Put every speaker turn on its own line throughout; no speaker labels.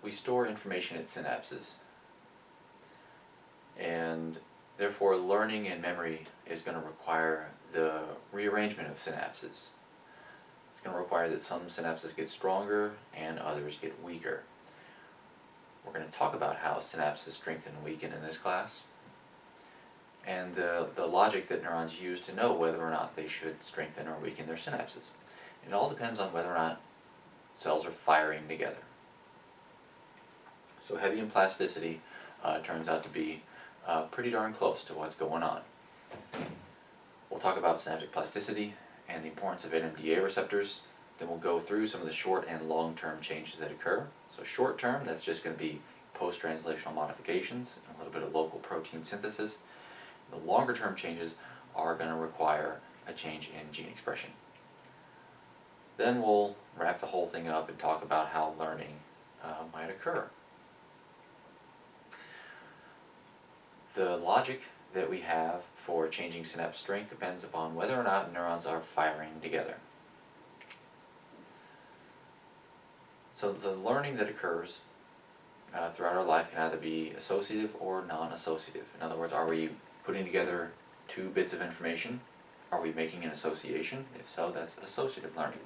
we store information at synapses, and therefore learning and memory is going to require the rearrangement of synapses. It's going to require that some synapses get stronger and others get weaker. We're going to talk about how synapses strengthen and weaken in this class, and the logic that neurons use to know whether or not they should strengthen or weaken their synapses. It all depends on whether or not cells are firing together. So Hebbian plasticity turns out to be pretty darn close to what's going on. We'll talk about synaptic plasticity and the importance of NMDA receptors. Then we'll go through some of the short and long-term changes that occur. So short-term, that's just going to be post-translational modifications and a little bit of local protein synthesis. The longer-term changes are going to require a change in gene expression. Then we'll wrap the whole thing up and talk about how learning might occur. The logic that we have for changing synapse strength depends upon whether or not neurons are firing together. So the learning that occurs throughout our life can either be associative or non-associative. In other words, are we putting together two bits of information? Are we making an association? If so, that's associative learning.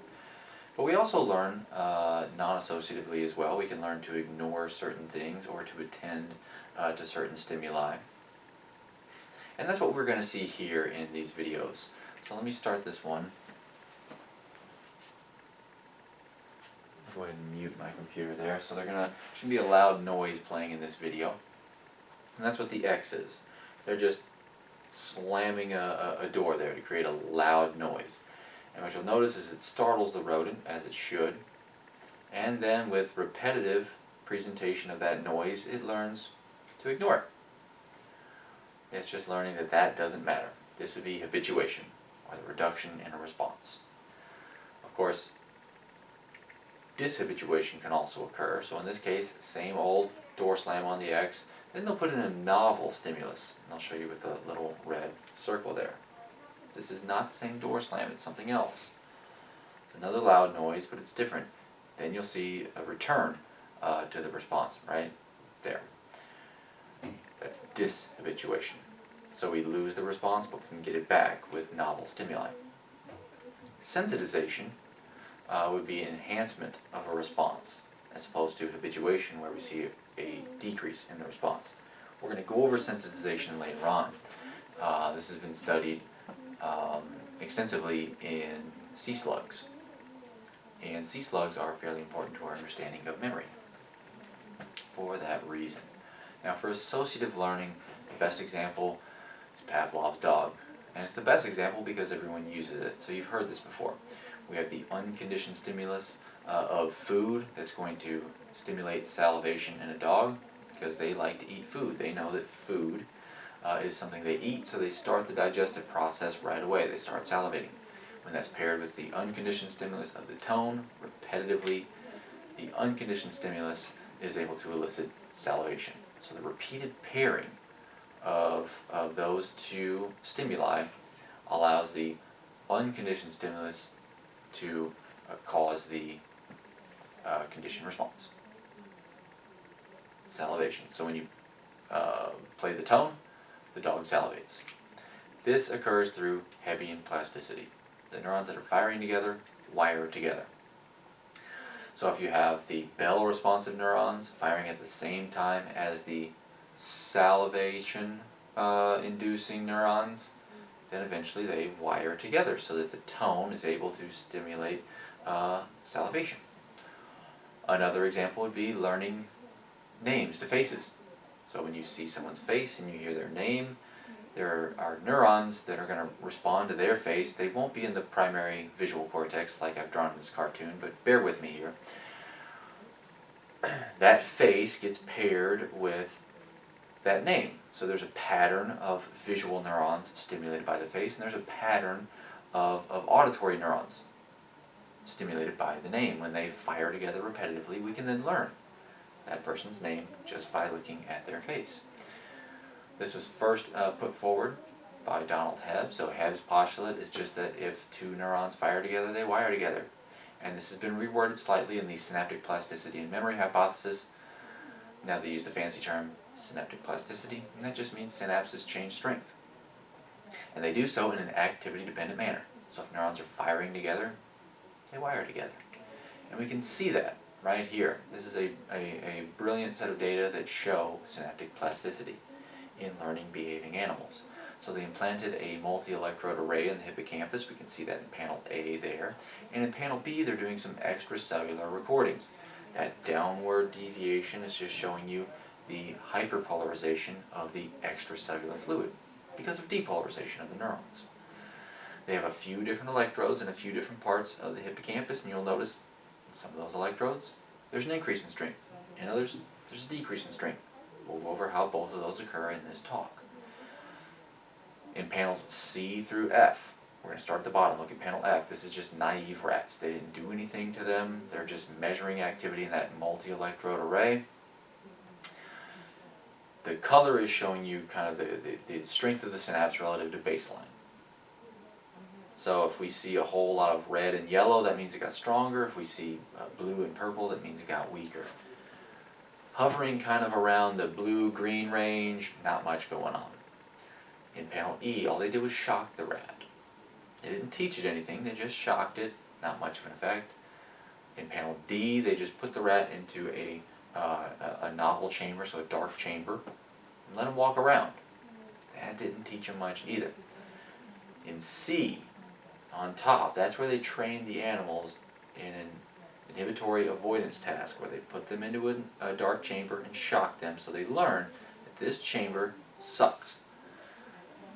But we also learn non-associatively as well. We can learn to ignore certain things or to attend to certain stimuli. And that's what we're going to see here in these videos. So let me start this one. I'll go ahead and mute my computer there. So should be a loud noise playing in this video. And that's what the X is. They're just slamming a door there to create a loud noise. And what you'll notice is it startles the rodent, as it should. And then with repetitive presentation of that noise, it learns to ignore it. It's just learning that that doesn't matter. This would be habituation, or the reduction in a response. Of course, dishabituation can also occur. So in this case, same old door slam on the X. Then they'll put in a novel stimulus. And I'll show you with the little red circle there. This is not the same door slam, it's something else. It's another loud noise, but it's different. Then you'll see a return to the response, right there. That's dishabituation. So we lose the response, but we can get it back with novel stimuli. Sensitization would be an enhancement of a response, as opposed to habituation, where we see a decrease in the response. We're going to go over sensitization later on. This has been studied extensively in sea slugs. And sea slugs are fairly important to our understanding of memory for that reason. Now for associative learning, the best example is Pavlov's dog. And it's the best example because everyone uses it. So you've heard this before. We have the unconditioned stimulus of food that's going to stimulate salivation in a dog because they like to eat food. They know that food is something they eat, so they start the digestive process right away. They start salivating. When that's paired with the unconditioned stimulus of the tone, repetitively, the unconditioned stimulus is able to elicit salivation. So the repeated pairing of those two stimuli allows the unconditioned stimulus to cause the conditioned response. Salivation. So when you play the tone, the dog salivates. This occurs through Hebbian plasticity. The neurons that are firing together wire together. So if you have the bell responsive neurons firing at the same time as the salivation inducing neurons, then eventually they wire together so that the tone is able to stimulate salivation. Another example would be learning names to faces. So when you see someone's face and you hear their name, there are neurons that are going to respond to their face. They won't be in the primary visual cortex like I've drawn in this cartoon, but bear with me here. That face gets paired with that name. So there's a pattern of visual neurons stimulated by the face, and there's a pattern of auditory neurons stimulated by the name. When they fire together repetitively, we can then learn that person's name just by looking at their face. This was first put forward by Donald Hebb. So Hebb's postulate is just that if two neurons fire together, they wire together. And this has been reworded slightly in the synaptic plasticity and memory hypothesis Now they use the fancy term synaptic plasticity, and that just means synapses change strength. And they do so in an activity-dependent manner. So if neurons are firing together, they wire together. And we can see that right here. This is a brilliant set of data that show synaptic plasticity in learning behaving animals. So they implanted a multi-electrode array in the hippocampus. We can see that in panel A there. And in panel B, they're doing some extracellular recordings. That downward deviation is just showing you the hyperpolarization of the extracellular fluid because of depolarization of the neurons. They have a few different electrodes in a few different parts of the hippocampus, and you'll notice in some of those electrodes there's an increase in strength. In others, there's a decrease in strength. We'll go over how both of those occur in this talk. In panels C through F, we're going to start at the bottom. Look at panel F. This is just naive rats. They didn't do anything to them. They're just measuring activity in that multi-electrode array. The color is showing you kind of the strength of the synapse relative to baseline. So if we see a whole lot of red and yellow, that means it got stronger. If we see blue and purple, that means it got weaker. Hovering kind of around the blue-green range, not much going on. In panel E, all they did was shock the rat. They didn't teach it anything, they just shocked it, not much of an effect. In panel D, they just put the rat into a novel chamber, so a dark chamber, and let him walk around. That didn't teach him much either. In C, on top, that's where they trained the animals in an inhibitory avoidance task, where they put them into a dark chamber and shocked them, so they learn that this chamber sucks.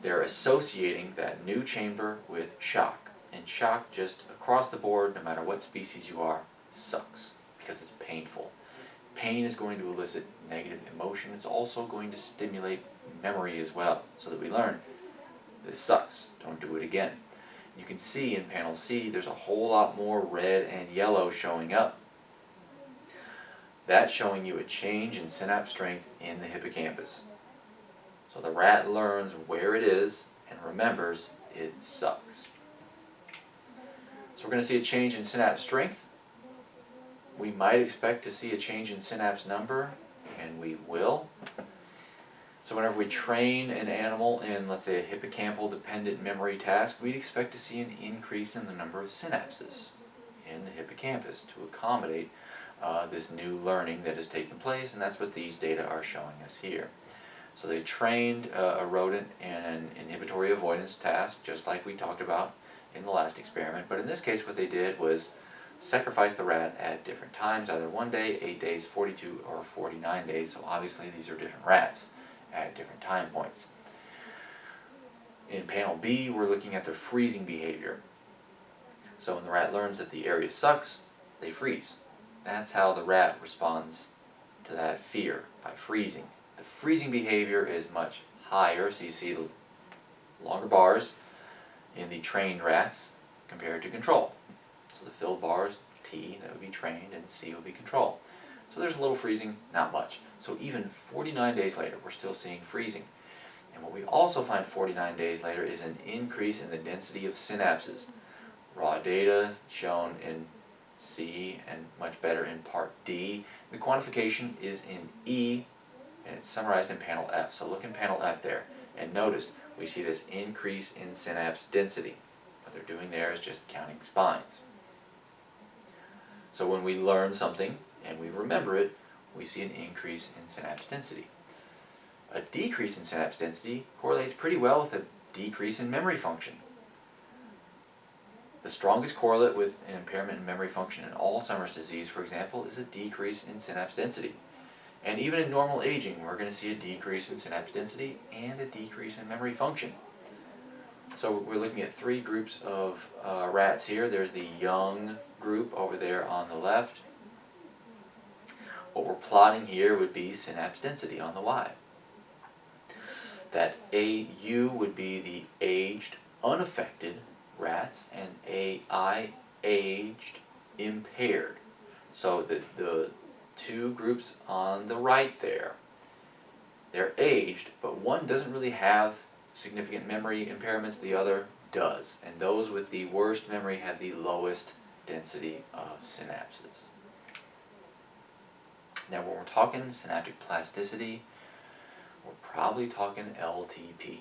They're associating that new chamber with shock. And shock, just across the board, no matter what species you are, sucks because it's painful. Pain is going to elicit negative emotion. It's also going to stimulate memory as well, so that we learn, this sucks, don't do it again. You can see in panel C, there's a whole lot more red and yellow showing up. That's showing you a change in synapse strength in the hippocampus. So the rat learns where it is and remembers it sucks. So we're going to see a change in synapse strength. We might expect to see a change in synapse number, and we will. So whenever we train an animal in, let's say, a hippocampal dependent memory task, we'd expect to see an increase in the number of synapses in the hippocampus to accommodate this new learning that has taken place, and that's what these data are showing us here. So they trained a rodent in an inhibitory avoidance task, just like we talked about in the last experiment. But in this case, what they did was sacrifice the rat at different times, either 1 day, 8 days, 42, or 49 days. So obviously these are different rats at different time points. In panel B, we're looking at the freezing behavior. So when the rat learns that the area sucks, they freeze. That's how the rat responds to that fear, by freezing. The freezing behavior is much higher, so you see longer bars in the trained rats compared to control. So the filled bars, T, that would be trained, and C would be control. So there's a little freezing, not much. So even 49 days later, we're still seeing freezing. And what we also find 49 days later is an increase in the density of synapses. Raw data shown in C and much better in part D. The quantification is in E, and it's summarized in panel F. So look in panel F there, and notice we see this increase in synapse density. What they're doing there is just counting spines. So when we learn something and we remember it, we see an increase in synapse density. A decrease in synapse density correlates pretty well with a decrease in memory function. The strongest correlate with an impairment in memory function in Alzheimer's disease, for example, is a decrease in synapse density. And even in normal aging, we're going to see a decrease in synapse density and a decrease in memory function. So we're looking at 3 groups of rats here. There's the young group over there on the left. What we're plotting here would be synapse density on the Y. That AU would be the aged, unaffected rats, and AI, aged, impaired. So the 2 groups on the right there, they're aged, but one doesn't really have significant memory impairments, the other does. And those with the worst memory have the lowest density of synapses. Now when we're talking synaptic plasticity, we're probably talking LTP.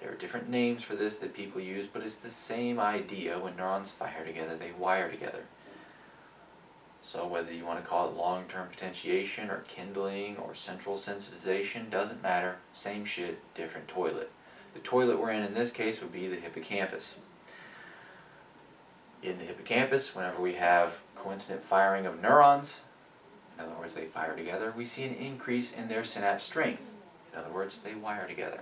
There are different names for this that people use, but it's the same idea. When neurons fire together, they wire together. So whether you want to call it long-term potentiation or kindling or central sensitization, doesn't matter. Same shit, different toilet. The toilet we're in this case would be the hippocampus. In the hippocampus, whenever we have coincident firing of neurons, in other words, they fire together, we see an increase in their synapse strength. In other words, they wire together.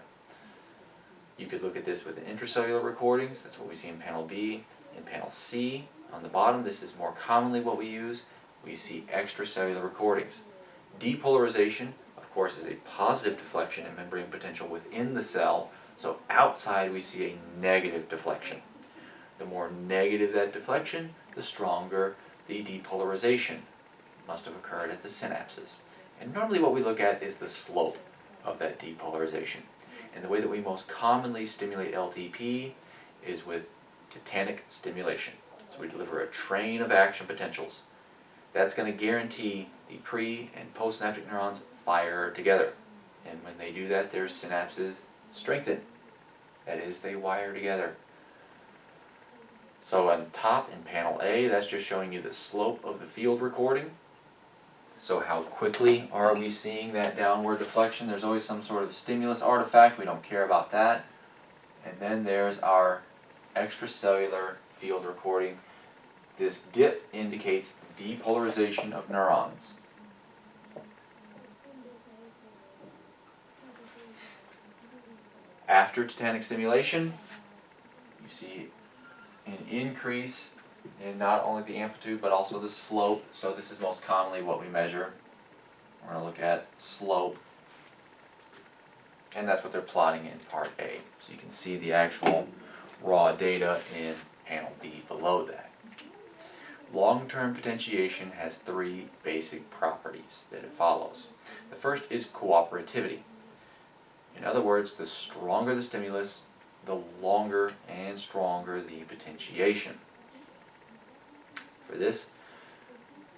You could look at this with intracellular recordings. That's what we see in panel B. In panel C, on the bottom, this is more commonly what we use. We see extracellular recordings. Depolarization, of course, is a positive deflection in membrane potential within the cell. So outside we see a negative deflection. The more negative that deflection, the stronger the depolarization must have occurred at the synapses. And normally what we look at is the slope of that depolarization. And the way that we most commonly stimulate LTP is with tetanic stimulation. So we deliver a train of action potentials. That's going to guarantee the pre- and postsynaptic neurons fire together. And when they do that, their synapses strengthen. That is, they wire together. So on top in panel A, that's just showing you the slope of the field recording. So how quickly are we seeing that downward deflection? There's always some sort of stimulus artifact. We don't care about that. And then there's our extracellular field recording. This dip indicates depolarization of neurons. After tetanic stimulation, you see an increase in not only the amplitude but also the slope. So this is most commonly what we measure. We're going to look at slope, and that's what they're plotting in part A. So you can see the actual raw data in panel B below that. Long-term potentiation has three basic properties that it follows. The first is cooperativity. In other words, the stronger the stimulus, the longer and stronger the potentiation. For this,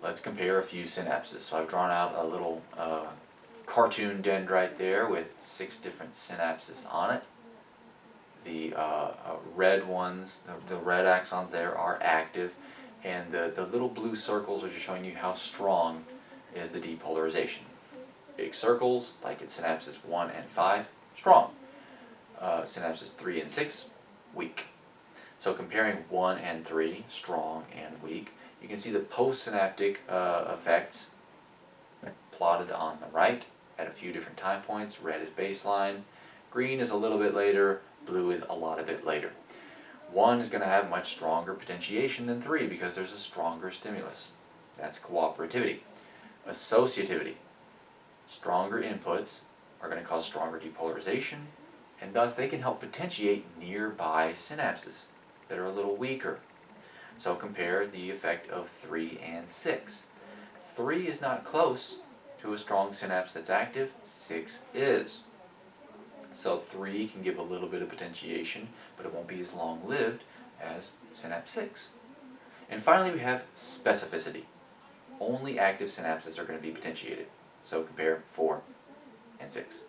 let's compare a few synapses. So I've drawn out a little cartoon dendrite there with 6 different synapses on it. The red ones, the red axons there are active, and the little blue circles are just showing you how strong is the depolarization. Big circles, like at synapses 1 and 5, strong. Synapses 3 and 6, weak. So comparing 1 and 3, strong and weak, you can see the postsynaptic effects plotted on the right at a few different time points. Red is baseline, green is a little bit later, blue is a lot a bit later. 1 is going to have much stronger potentiation than 3 because there's a stronger stimulus. That's cooperativity. Associativity. Stronger inputs are going to cause stronger depolarization, and thus they can help potentiate nearby synapses that are a little weaker. So compare the effect of 3 and 6. 3 is not close to a strong synapse that's active, 6 is. So 3 can give a little bit of potentiation, but it won't be as long-lived as synapse 6. And finally we have specificity. Only active synapses are going to be potentiated. So compare 4 and 6.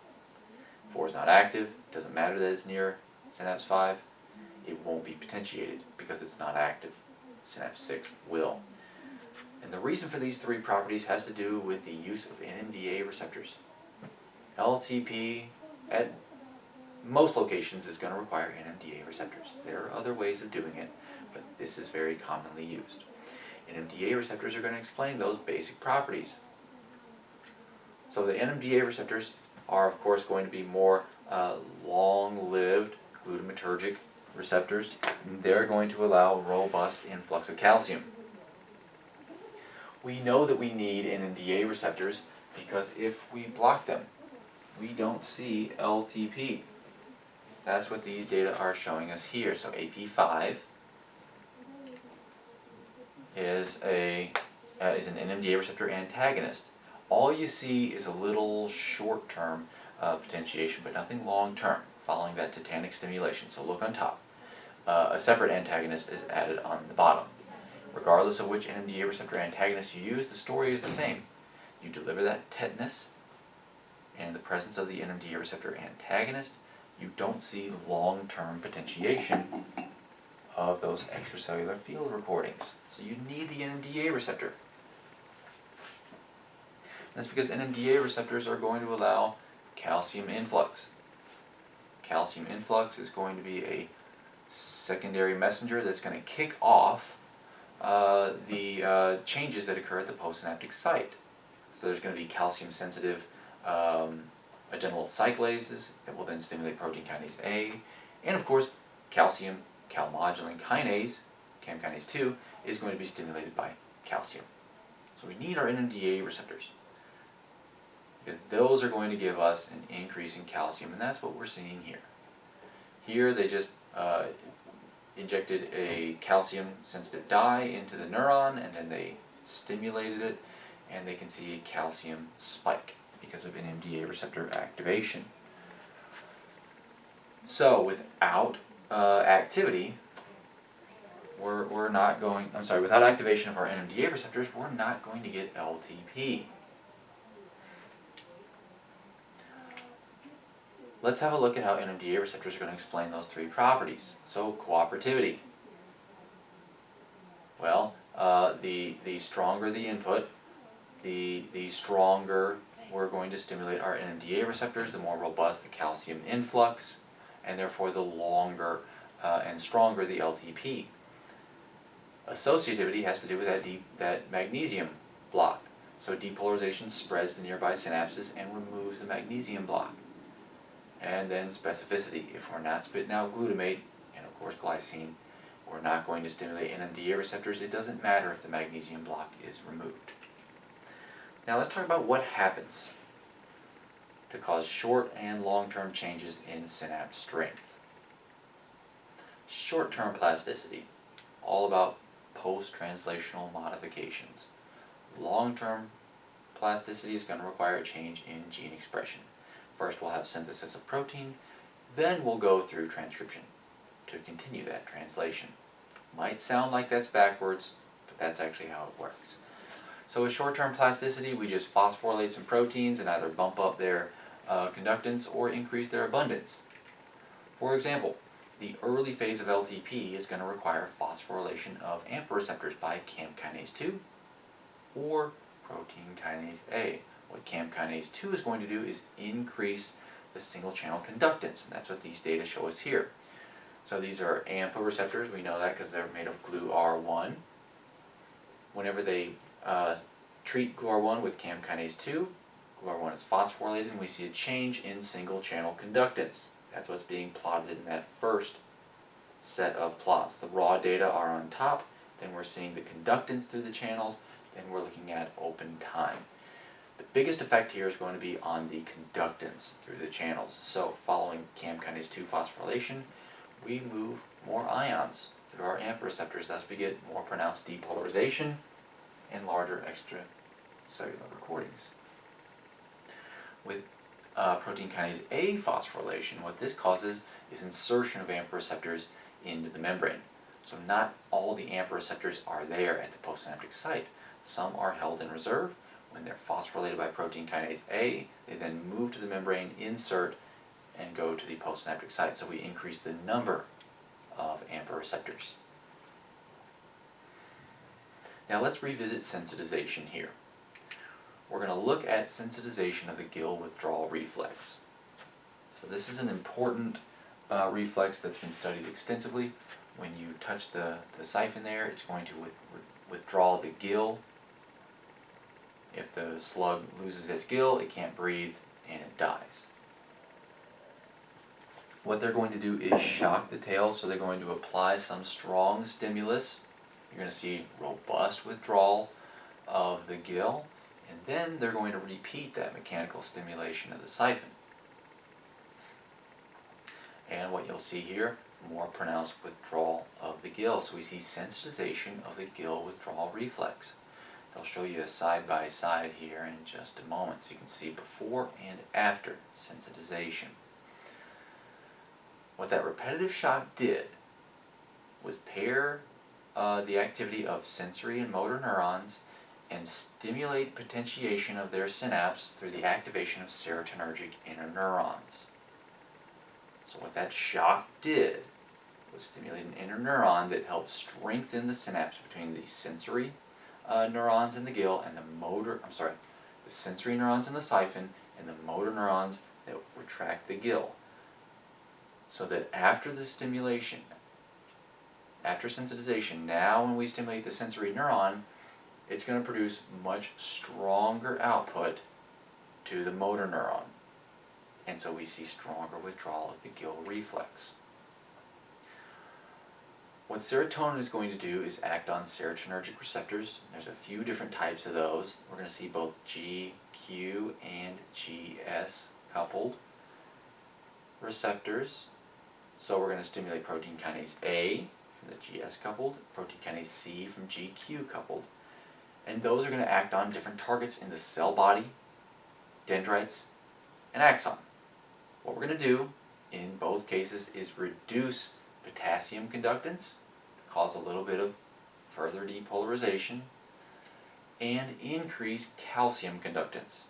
4 is not active, doesn't matter that it's near synapse 5, it won't be potentiated because it's not active. Synapse 6 will. And the reason for these 3 properties has to do with the use of NMDA receptors. LTP at most locations is going to require NMDA receptors. There are other ways of doing it, but this is very commonly used. NMDA receptors are going to explain those basic properties. So the NMDA receptors are of course going to be more long-lived glutamatergic receptors. They're going to allow robust influx of calcium. We know that we need NMDA receptors because if we block them, we don't see LTP. That's what these data are showing us here. So AP5 is an NMDA receptor antagonist. All you see is a little short-term potentiation, but nothing long-term following that tetanic stimulation. So look on top. A separate antagonist is added on the bottom. Regardless of which NMDA receptor antagonist you use, the story is the same. you deliver that tetanus, and in the presence of the NMDA receptor antagonist, you don't see long-term potentiation of those extracellular field recordings. So you need the NMDA receptor. And that's because NMDA receptors are going to allow calcium influx. Calcium influx is going to be a secondary messenger that's going to kick off the changes that occur at the postsynaptic site. So there's going to be calcium-sensitive adenylyl cyclases that will then stimulate protein kinase A, and of course calcium calmodulin kinase, CAM kinase 2, is going to be stimulated by calcium. So we need our NMDA receptors, because those are going to give us an increase in calcium, and that's what we're seeing here. Here they just injected a calcium-sensitive dye into the neuron, and then they stimulated it, and they can see a calcium spike because of NMDA receptor activation. So without activity, we're not going, without activation of our NMDA receptors, we're not going to get LTP. Let's have a look at how NMDA receptors are going to explain those three properties. So cooperativity. Well, the stronger the input, the stronger we're going to stimulate our NMDA receptors, the more robust the calcium influx, and therefore the longer and stronger the LTP. Associativity has to do with that magnesium block. So depolarization spreads to nearby synapses and removes the magnesium block. And then specificity. If we're not spitting out glutamate, and of course glycine, we're not going to stimulate NMDA receptors. It doesn't matter if the magnesium block is removed. Now let's talk about what happens to cause short and long-term changes in synapse strength. Short-term plasticity, all about post-translational modifications. Long-term plasticity is going to require a change in gene expression. First we'll have synthesis of protein, then we'll go through transcription to continue that translation. Might sound like that's backwards, but that's actually how it works. So with short-term plasticity, we just phosphorylate some proteins and either bump up their conductance or increase their abundance. For example, the early phase of LTP is going to require phosphorylation of AMPA receptors by CAM kinase 2 or protein kinase A. What CAM kinase 2 is going to do is increase the single channel conductance, and that's what these data show us here. So these are AMPA receptors. We know that because they're made of GluR1. Whenever they treat GluR1 with CAM kinase 2, GluR1 is phosphorylated, and we see a change in single channel conductance. That's what's being plotted in that first set of plots. The raw data are on top, then we're seeing the conductance through the channels, then we're looking at open time. The biggest effect here is going to be on the conductance through the channels. So following CAM kinase 2 phosphorylation, we move more ions through our AMPA receptors, thus we get more pronounced depolarization and larger extracellular recordings. With protein kinase A phosphorylation, what this causes is insertion of AMPA receptors into the membrane. So not all the AMPA receptors are there at the postsynaptic site. Some are held in reserve. When they're phosphorylated by protein kinase A, they then move to the membrane, insert, and go to the postsynaptic site. So we increase the number of AMPA receptors. Now let's revisit sensitization here. We're going to look at sensitization of the gill withdrawal reflex. So this is an important reflex that's been studied extensively. When you touch the siphon there, it's going to withdraw the gill. If the slug loses its gill, it can't breathe and it dies. What they're going to do is shock the tail, so they're going to apply some strong stimulus. You're going to see robust withdrawal of the gill, and then they're going to repeat that mechanical stimulation of the siphon. And what you'll see here, more pronounced withdrawal of the gill. So we see sensitization of the gill withdrawal reflex. They'll show you a side-by-side here in just a moment, so you can see before and after sensitization. What that repetitive shock did was pair the activity of sensory and motor neurons and stimulate potentiation of their synapse through the activation of serotonergic interneurons. So what that shock did was stimulate an interneuron that helped strengthen the synapse between the sensory neurons in the gill and the sensory neurons in the siphon and the motor neurons that retract the gill. So that after the stimulation, after sensitization, now when we stimulate the sensory neuron, it's going to produce much stronger output to the motor neuron. And so we see stronger withdrawal of the gill reflex. What serotonin is going to do is act on serotonergic receptors. There's a few different types of those. We're going to see both G, Q, and GS coupled receptors. So we're going to stimulate protein kinase A from the GS coupled, protein kinase C from GQ coupled. And those are going to act on different targets in the cell body, dendrites, and axon. What we're going to do in both cases is reduce potassium conductance, cause a little bit of further depolarization, and increase calcium conductance,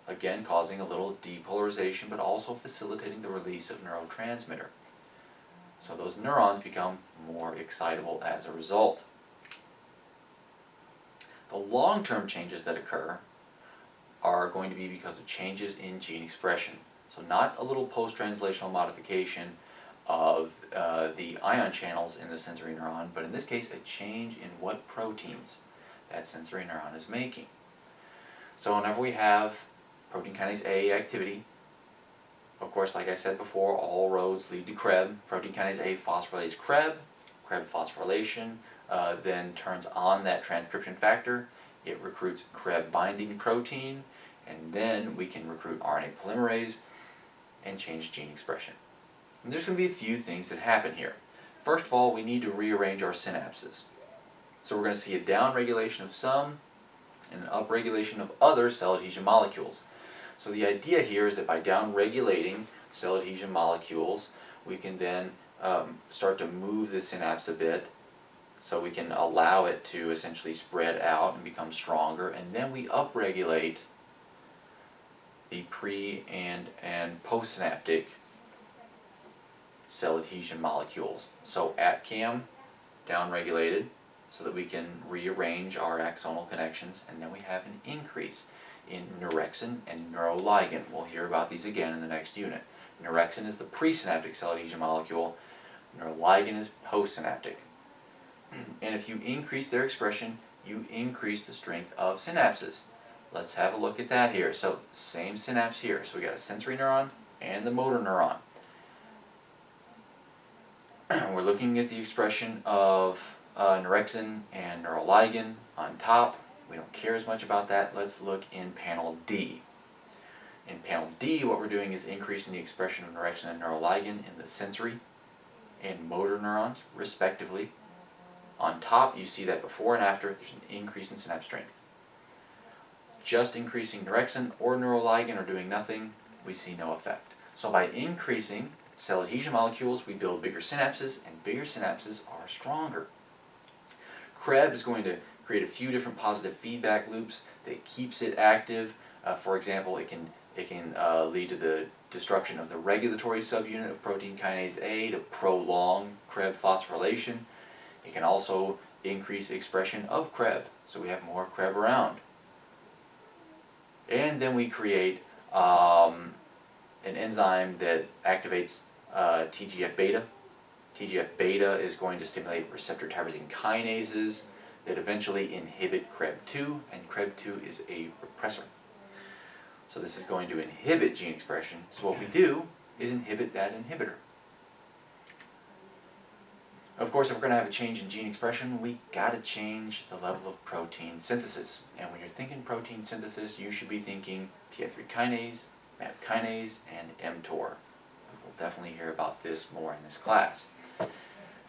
again causing a little depolarization but also facilitating the release of neurotransmitter. So those neurons become more excitable as a result. The long-term changes that occur are going to be because of changes in gene expression. So not a little post-translational modification of the ion channels in the sensory neuron, but in this case a change in what proteins that sensory neuron is making. So whenever we have protein kinase A activity, of course, like I said before, all roads lead to CREB. Protein kinase A phosphorylates CREB. CREB phosphorylation then turns on that transcription factor. It recruits CREB binding protein, and then we can recruit RNA polymerase and change gene expression. And there's going to be a few things that happen here. First of all, we need to rearrange our synapses. So we're going to see a downregulation of some and an upregulation of other cell adhesion molecules. So the idea here is that by downregulating cell adhesion molecules, we can then start to move the synapse a bit, so we can allow it to essentially spread out and become stronger, and then we upregulate the pre and postsynaptic cell adhesion molecules. So ATCAM downregulated so that we can rearrange our axonal connections, and then we have an increase in neurexin and neuroligin. We'll hear about these again in the next unit. Neurexin is the presynaptic cell adhesion molecule, neuroligin is postsynaptic. And if you increase their expression, you increase the strength of synapses. Let's have a look at that here. So same synapse here. So we got a sensory neuron and the motor neuron. We're looking at the expression of neurexin and neuroligin on top. We don't care as much about that. Let's look in panel D. In panel D, what we're doing is increasing the expression of neurexin and neuroligin in the sensory and motor neurons, respectively. On top, you see that before and after, there's an increase in synapse strength. Just increasing neurexin or neuroligin or doing nothing, we see no effect. So by increasing cell adhesion molecules, we build bigger synapses, and bigger synapses are stronger. CREB is going to create a few different positive feedback loops that keeps it active. For example, it can lead to the destruction of the regulatory subunit of protein kinase A to prolong CREB phosphorylation. It can also increase expression of CREB, so we have more CREB around. And then we create an enzyme that activates TGF-beta. TGF-beta is going to stimulate receptor tyrosine kinases that eventually inhibit CREB2, and CREB2 is a repressor. So this is going to inhibit gene expression, so what we do is inhibit that inhibitor. Of course, if we're going to have a change in gene expression, we got to change the level of protein synthesis. And when you're thinking protein synthesis, you should be thinking PI3 kinase, MAP kinase, and mTOR. We'll definitely hear about this more in this class.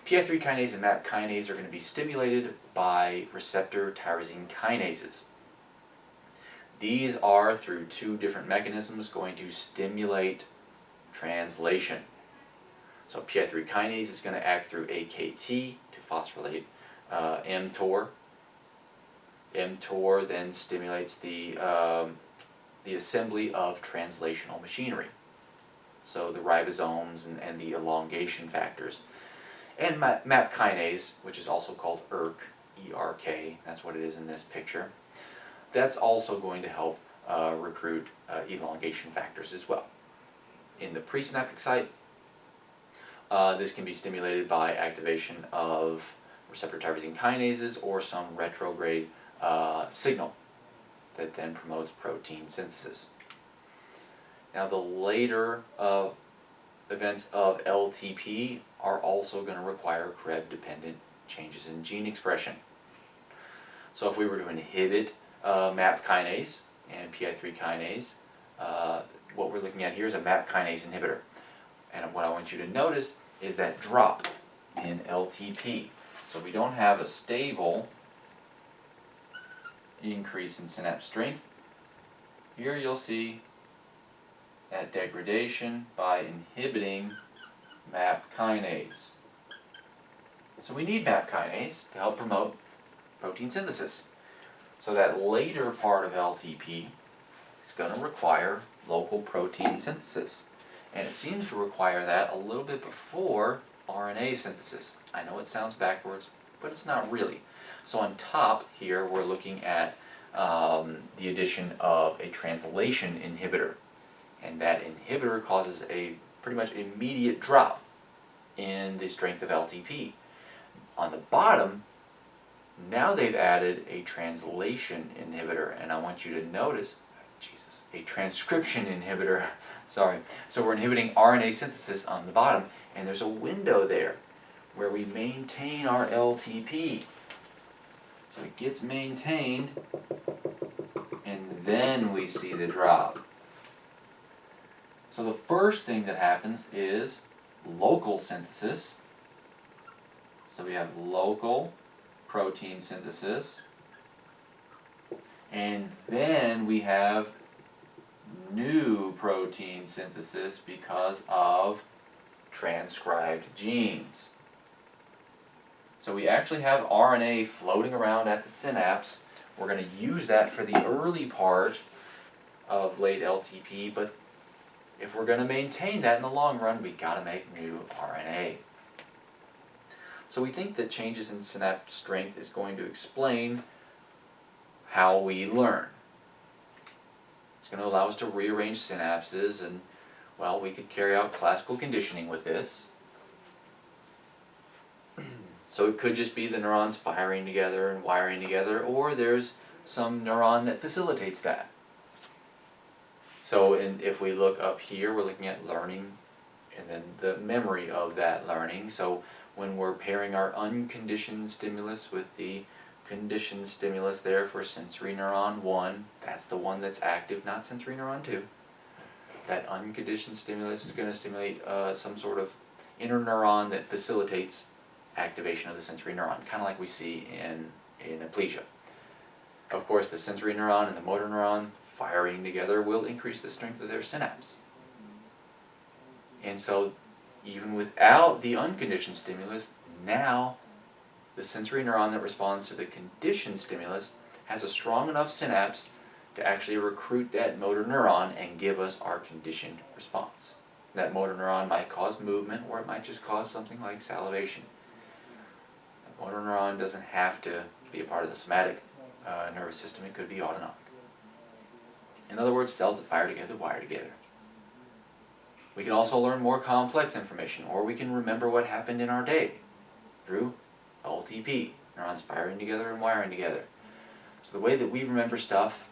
PI3 kinase and MAP kinase are going to be stimulated by receptor tyrosine kinases. These are, through two different mechanisms, going to stimulate translation. So PI3 kinase is going to act through AKT to phosphorylate mTOR. and TOR then stimulates the assembly of translational machinery. So the ribosomes and the elongation factors. And MAP kinase, which is also called ERK, E-R-K, that's what it is in this picture. That's also going to help recruit elongation factors as well. In the presynaptic site, this can be stimulated by activation of receptor tyrosine kinases or some retrograde signal that then promotes protein synthesis. Now the later events of LTP are also going to require Krebs-dependent changes in gene expression. So if we were to inhibit MAP kinase and PI3 kinase, what we're looking at here is a MAP kinase inhibitor. And what I want you to notice is that drop in LTP. So we don't have a stable increase in synapse strength. Here you'll see that degradation by inhibiting MAP kinase. So we need MAP kinase to help promote protein synthesis. So that later part of LTP is going to require local protein synthesis. And it seems to require that a little bit before RNA synthesis. I know it sounds backwards, but it's not really. So on top here we're looking at the addition of a translation inhibitor. And that inhibitor causes a pretty much immediate drop in the strength of LTP. On the bottom, now they've added a translation inhibitor, and I want you to notice, a transcription inhibitor, sorry. So we're inhibiting RNA synthesis on the bottom, and there's a window there where we maintain our LTP. So it gets maintained, and then we see the drop. So the first thing that happens is local synthesis. So we have local protein synthesis, and then we have new protein synthesis because of transcribed genes. So we actually have RNA floating around at the synapse. We're going to use that for the early part of late LTP, but if we're going to maintain that in the long run, we've got to make new RNA. So we think that changes in synapse strength is going to explain how we learn. It's going to allow us to rearrange synapses, and, well, we could carry out classical conditioning with this. So it could just be the neurons firing together and wiring together, or there's some neuron that facilitates that. So if we look up here, we're looking at learning and then the memory of that learning. So when we're pairing our unconditioned stimulus with the conditioned stimulus there for sensory neuron 1, that's the one that's active, not sensory neuron 2. That unconditioned stimulus is going to stimulate some sort of interneuron that facilitates activation of the sensory neuron, kind of like we see in aplesia. Of course, the sensory neuron and the motor neuron firing together will increase the strength of their synapse. And so even without the unconditioned stimulus, now the sensory neuron that responds to the conditioned stimulus has a strong enough synapse to actually recruit that motor neuron and give us our conditioned response. That motor neuron might cause movement, or it might just cause something like salivation. The motor neuron doesn't have to be a part of the somatic nervous system. It could be autonomic. In other words, cells that fire together wire together. We can also learn more complex information, or we can remember what happened in our day through LTP, neurons firing together and wiring together. So the way that we remember stuff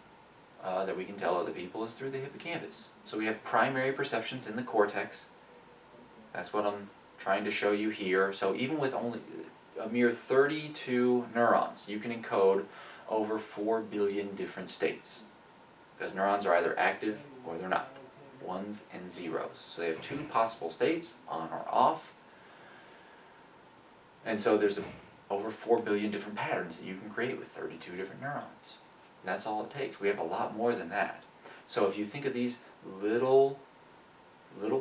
that we can tell other people is through the hippocampus. So we have primary perceptions in the cortex. That's what I'm trying to show you here. So even with only a mere 32 neurons, you can encode over 4 billion different states. Because neurons are either active or they're not. Ones and zeros. So they have two possible states, on or off. And so there's over 4 billion different patterns that you can create with 32 different neurons. That's all it takes. We have a lot more than that. So if you think of these little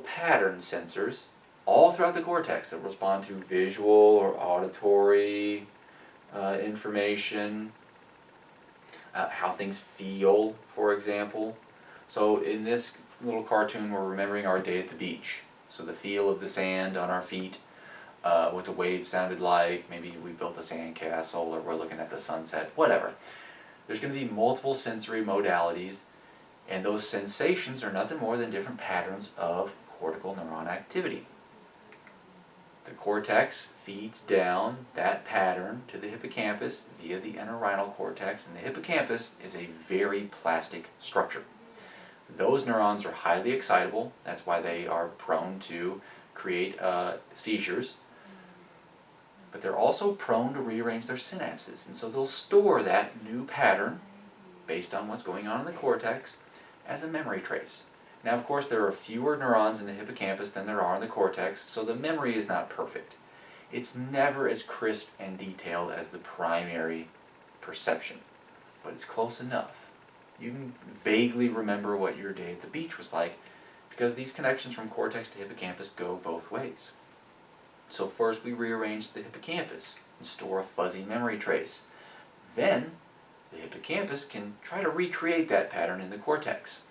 pattern sensors all throughout the cortex that respond to visual or auditory information, how things feel, for example. So in this little cartoon, we're remembering our day at the beach. So the feel of the sand on our feet, what the waves sounded like, maybe we built a sand castle or we're looking at the sunset, whatever. There's going to be multiple sensory modalities, and those sensations are nothing more than different patterns of cortical neuron activity. The cortex feeds down that pattern to the hippocampus via the entorhinal cortex, and the hippocampus is a very plastic structure. Those neurons are highly excitable, that's why they are prone to create seizures, but they're also prone to rearrange their synapses, and so they'll store that new pattern based on what's going on in the cortex as a memory trace. Now, of course, there are fewer neurons in the hippocampus than there are in the cortex, so the memory is not perfect. It's never as crisp and detailed as the primary perception, but it's close enough. You can vaguely remember what your day at the beach was like because these connections from cortex to hippocampus go both ways. So first we rearrange the hippocampus and store a fuzzy memory trace. Then the hippocampus can try to recreate that pattern in the cortex.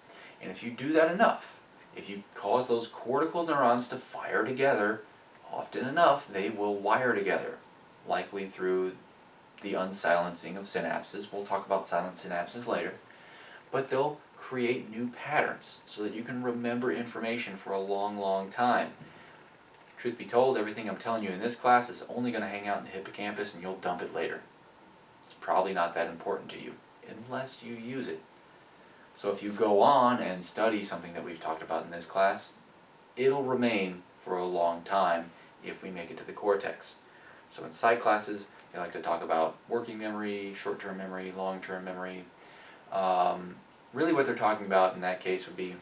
And if you do that enough, if you cause those cortical neurons to fire together often enough, they will wire together, likely through the unsilencing of synapses. We'll talk about silent synapses later. But they'll create new patterns so that you can remember information for a long, long time. Truth be told, everything I'm telling you in this class is only going to hang out in the hippocampus and you'll dump it later. It's probably not that important to you unless you use it. So if you go on and study something that we've talked about in this class, it'll remain for a long time if we make it to the cortex. So in psych classes, they like to talk about working memory, short-term memory, long-term memory. Really what they're talking about in that case would be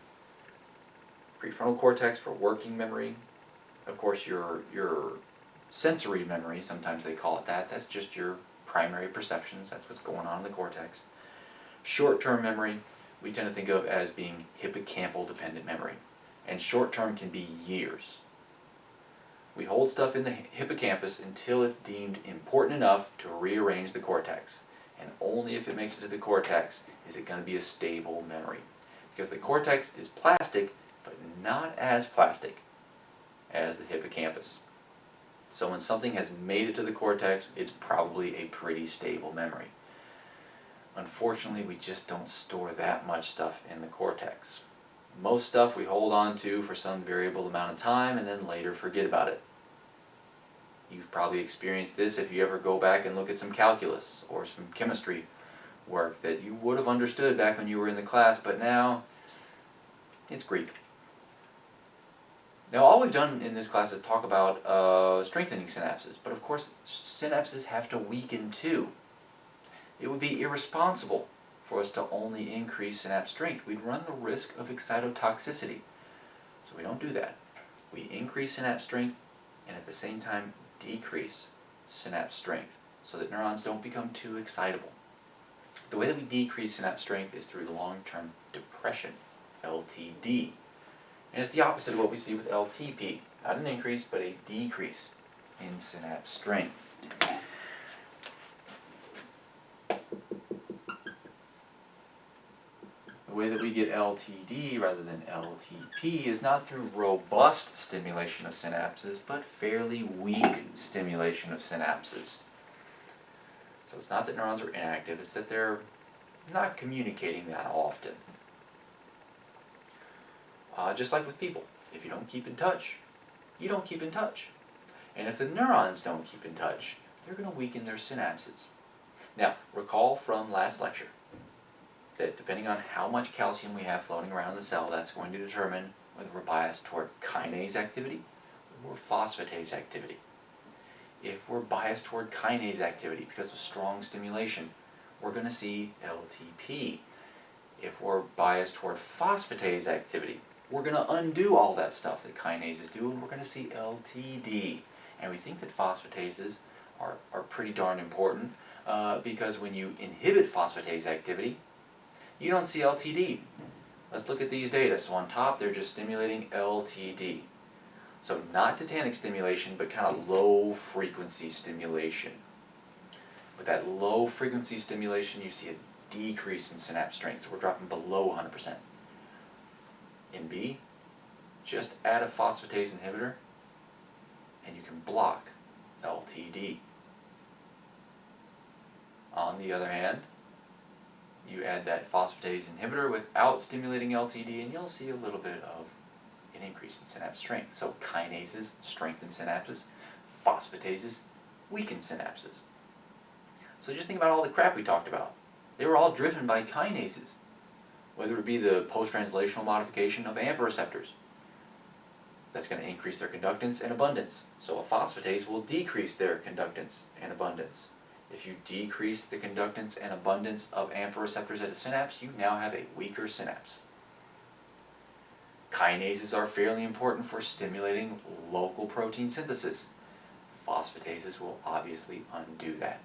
prefrontal cortex for working memory. Of course, your sensory memory, sometimes they call it that. That's just your primary perceptions. That's what's going on in the cortex. Short-term memory, we tend to think of as being hippocampal dependent memory. And short-term can be years. We hold stuff in the hippocampus until it's deemed important enough to rearrange the cortex. And only if it makes it to the cortex is it going to be a stable memory. Because the cortex is plastic, but not as plastic as the hippocampus. So when something has made it to the cortex, it's probably a pretty stable memory. Unfortunately, we just don't store that much stuff in the cortex. Most stuff we hold on to for some variable amount of time and then later forget about it. You've probably experienced this if you ever go back and look at some calculus or some chemistry work that you would have understood back when you were in the class, but now it's Greek. Now all we've done in this class is talk about strengthening synapses, but of course synapses have to weaken too. It would be irresponsible for us to only increase synapse strength. We'd run the risk of excitotoxicity. So we don't do that. We increase synapse strength and at the same time decrease synapse strength so that neurons don't become too excitable. The way that we decrease synapse strength is through long-term depression, LTD. And it's the opposite of what we see with LTP. Not an increase, but a decrease in synapse strength. The way that we get LTD rather than LTP is not through robust stimulation of synapses, but fairly weak stimulation of synapses. So it's not that neurons are inactive, it's that they're not communicating that often. Just like with people, if you don't keep in touch, you don't keep in touch. And if the neurons don't keep in touch, they're going to weaken their synapses. Now, recall from last lecture that depending on how much calcium we have floating around in the cell, that's going to determine whether we're biased toward kinase activity or phosphatase activity. If we're biased toward kinase activity because of strong stimulation, we're going to see LTP. If we're biased toward phosphatase activity, we're going to undo all that stuff that kinases do, and we're going to see LTD. And we think that phosphatases are pretty darn important because when you inhibit phosphatase activity, you don't see LTD. Let's look at these data. So on top, they're just stimulating LTD. So not tetanic stimulation, but kind of low frequency stimulation. With that low frequency stimulation, you see a decrease in synapse strength, so we're dropping below 100%. In B, just add a phosphatase inhibitor and you can block LTD. On the other hand, you add that phosphatase inhibitor without stimulating LTD and you'll see a little bit of an increase in synapse strength. So kinases strengthen synapses, phosphatases weaken synapses. So just think about all the crap we talked about. They were all driven by kinases, whether it be the post-translational modification of AMPA receptors. That's going to increase their conductance and abundance. So a phosphatase will decrease their conductance and abundance. If you decrease the conductance and abundance of AMPA receptors at a synapse, you now have a weaker synapse. Kinases are fairly important for stimulating local protein synthesis. Phosphatases will obviously undo that.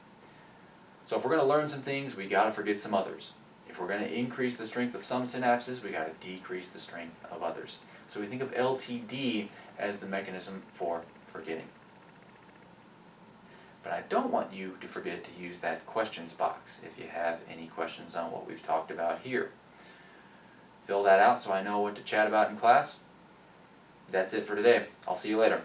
So if we're going to learn some things, we got to forget some others. If we're going to increase the strength of some synapses, we got to decrease the strength of others. So we think of LTD as the mechanism for forgetting. But I don't want you to forget to use that questions box if you have any questions on what we've talked about here. Fill that out so I know what to chat about in class. That's it for today. I'll see you later.